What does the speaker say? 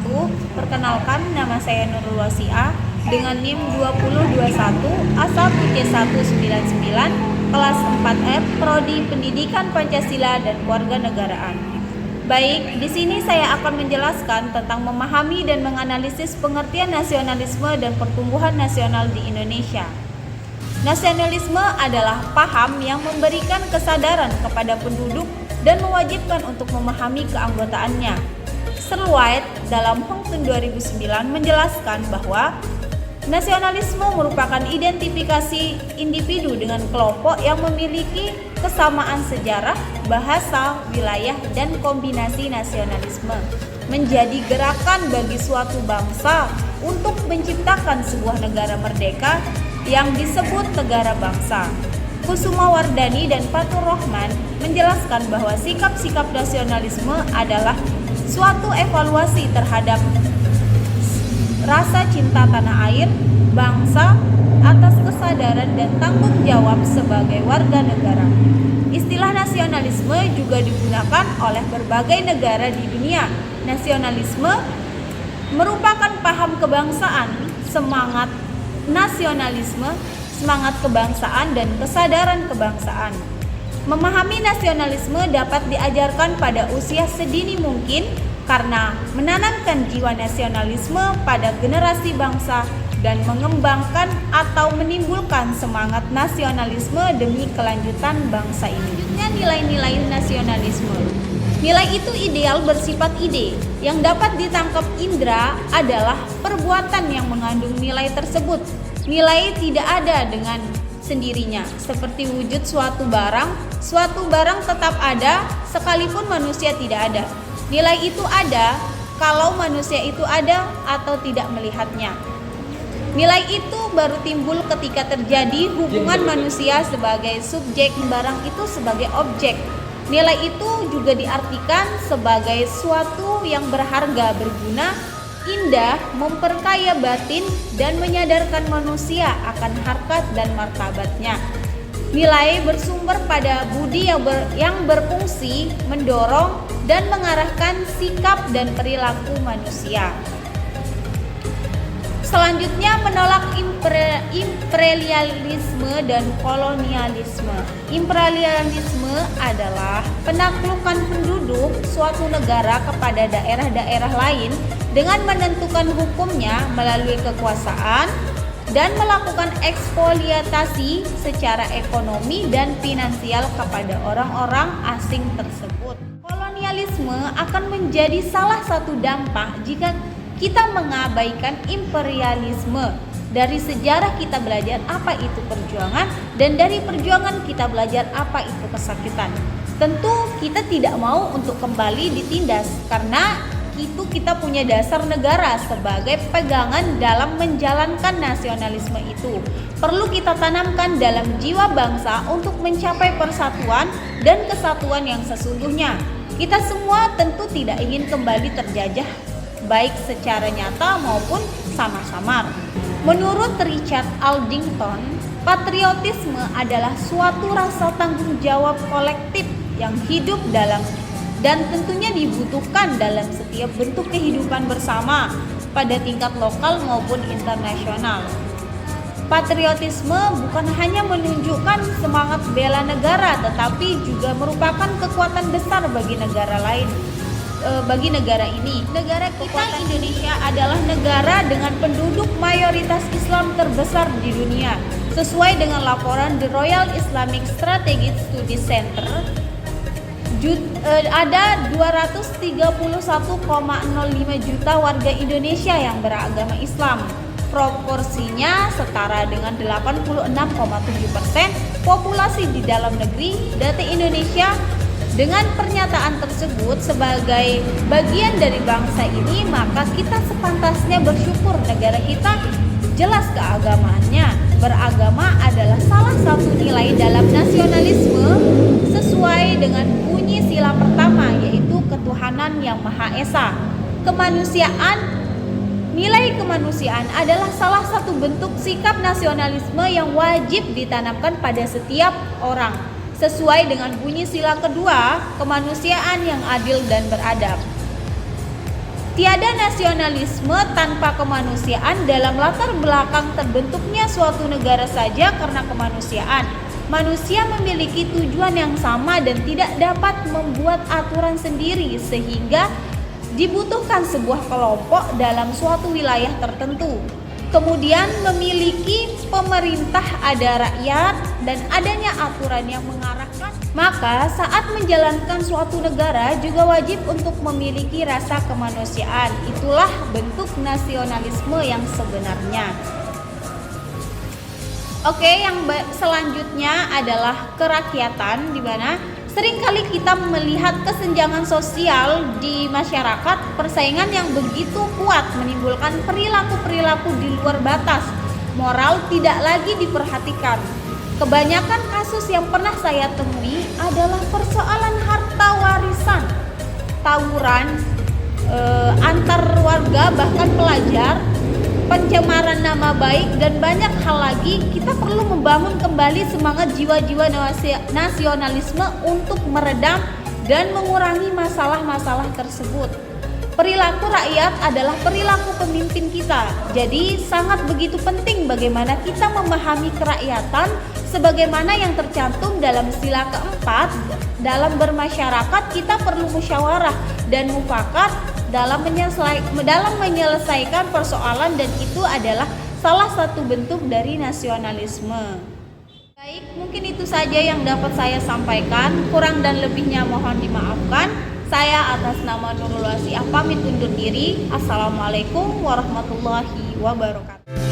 wabarakatuh. Perkenalkan, nama saya Nurul Wasiah dengan NIM 2021 asal C199 kelas 4F Prodi Pendidikan Pancasila dan Kewarganegaraan. Baik, di sini saya akan menjelaskan tentang memahami dan menganalisis pengertian nasionalisme dan pertumbuhan nasional di Indonesia. Nasionalisme adalah paham yang memberikan kesadaran kepada penduduk dan mewajibkan untuk memahami keanggotaannya. Searle White dalam Hong Kong 2009 menjelaskan bahwa nasionalisme merupakan identifikasi individu dengan kelompok yang memiliki kesamaan sejarah, bahasa, wilayah, dan kombinasi nasionalisme menjadi gerakan bagi suatu bangsa untuk menciptakan sebuah negara merdeka yang disebut negara bangsa. Kusuma Wardani dan Fatur Rahman menjelaskan bahwa sikap-sikap nasionalisme adalah suatu evaluasi terhadap rasa cinta tanah air, bangsa, atas kesadaran dan tanggung jawab sebagai warga negara. Istilah nasionalisme juga digunakan oleh berbagai negara di dunia. Nasionalisme merupakan paham kebangsaan, semangat nasionalisme, semangat kebangsaan dan kesadaran kebangsaan. Memahami nasionalisme dapat diajarkan pada usia sedini mungkin karena menanamkan jiwa nasionalisme pada generasi bangsa dan mengembangkan atau menimbulkan semangat nasionalisme demi kelanjutan bangsa ini. Nilai-nilai nasionalisme. Nilai itu ideal bersifat ide. Yang dapat ditangkap indera adalah perbuatan yang mengandung nilai tersebut. Nilai tidak ada dengan sendirinya, seperti wujud suatu barang tetap ada sekalipun manusia tidak ada. Nilai itu ada kalau manusia itu ada atau tidak melihatnya. Nilai itu baru timbul ketika terjadi hubungan manusia sebagai subjek, barang itu sebagai objek. Nilai itu juga diartikan sebagai suatu yang berharga, berguna, indah, memperkaya batin, dan menyadarkan manusia akan harkat dan martabatnya. Nilai bersumber pada budi yang berfungsi mendorong dan mengarahkan sikap dan perilaku manusia. Selanjutnya, menolak imperialisme dan kolonialisme. Imperialisme adalah penaklukan penduduk suatu negara kepada daerah-daerah lain dengan menentukan hukumnya melalui kekuasaan dan melakukan ekspolitasi secara ekonomi dan finansial kepada orang-orang asing tersebut. Kolonialisme akan menjadi salah satu dampak jika kita mengabaikan imperialisme. Dari sejarah kita belajar apa itu perjuangan, dan dari perjuangan kita belajar apa itu kesakitan. Tentu kita tidak mau untuk kembali ditindas, karena itu kita punya dasar negara sebagai pegangan dalam menjalankan nasionalisme itu. Perlu kita tanamkan dalam jiwa bangsa untuk mencapai persatuan dan kesatuan yang sesungguhnya. Kita semua tentu tidak ingin kembali terjajah, baik secara nyata maupun samar-samar. Menurut Richard Aldington, patriotisme adalah suatu rasa tanggung jawab kolektif yang hidup dalam dan tentunya dibutuhkan dalam setiap bentuk kehidupan bersama pada tingkat lokal maupun internasional. Patriotisme bukan hanya menunjukkan semangat bela negara, tetapi juga merupakan kekuatan besar bagi negara lain. Bagi negara ini, negara kita Indonesia adalah negara dengan penduduk mayoritas Islam terbesar di dunia. Sesuai dengan laporan The Royal Islamic Strategic Studies Center, ada 231,05 juta warga Indonesia yang beragama Islam. Proporsinya setara dengan 86,7% populasi di dalam negeri. Data Indonesia. Dengan pernyataan tersebut sebagai bagian dari bangsa ini, maka kita sepantasnya bersyukur negara kita jelas keagamaannya. Beragama adalah salah satu nilai dalam nasionalisme sesuai dengan bunyi sila pertama, yaitu ketuhanan yang Maha Esa. Nilai kemanusiaan adalah salah satu bentuk sikap nasionalisme yang wajib ditanamkan pada setiap orang. Sesuai dengan bunyi sila kedua, kemanusiaan yang adil dan beradab. Tiada nasionalisme tanpa kemanusiaan dalam latar belakang terbentuknya suatu negara saja karena kemanusiaan. Manusia memiliki tujuan yang sama dan tidak dapat membuat aturan sendiri sehingga dibutuhkan sebuah kelompok dalam suatu wilayah tertentu. Kemudian memiliki pemerintah, ada rakyat, dan adanya aturan yang mengarahkan. Maka saat menjalankan suatu negara juga wajib untuk memiliki rasa kemanusiaan. Itulah bentuk nasionalisme yang sebenarnya. Oke, yang selanjutnya adalah kerakyatan, di mana seringkali kita melihat kesenjangan sosial di masyarakat, persaingan yang begitu kuat menimbulkan perilaku-perilaku di luar batas. Moral tidak lagi diperhatikan. Kebanyakan kasus yang pernah saya temui adalah persoalan harta warisan, tawuran antar warga bahkan pelajar, pencemaran nama baik, dan banyak hal lagi. Kita perlu membangun kembali semangat jiwa-jiwa nasionalisme untuk meredam dan mengurangi masalah-masalah tersebut. Perilaku rakyat adalah perilaku pemimpin kita. Jadi sangat begitu penting bagaimana kita memahami kerakyatan sebagaimana yang tercantum dalam sila keempat. Dalam bermasyarakat kita perlu musyawarah dan mufakat dalam menyelesaikan persoalan, dan itu adalah salah satu bentuk dari nasionalisme. Baik, mungkin itu saja yang dapat saya sampaikan. Kurang dan lebihnya mohon dimaafkan. Saya atas nama Nurul Wasiah pamit undur diri. Assalamualaikum warahmatullahi wabarakatuh.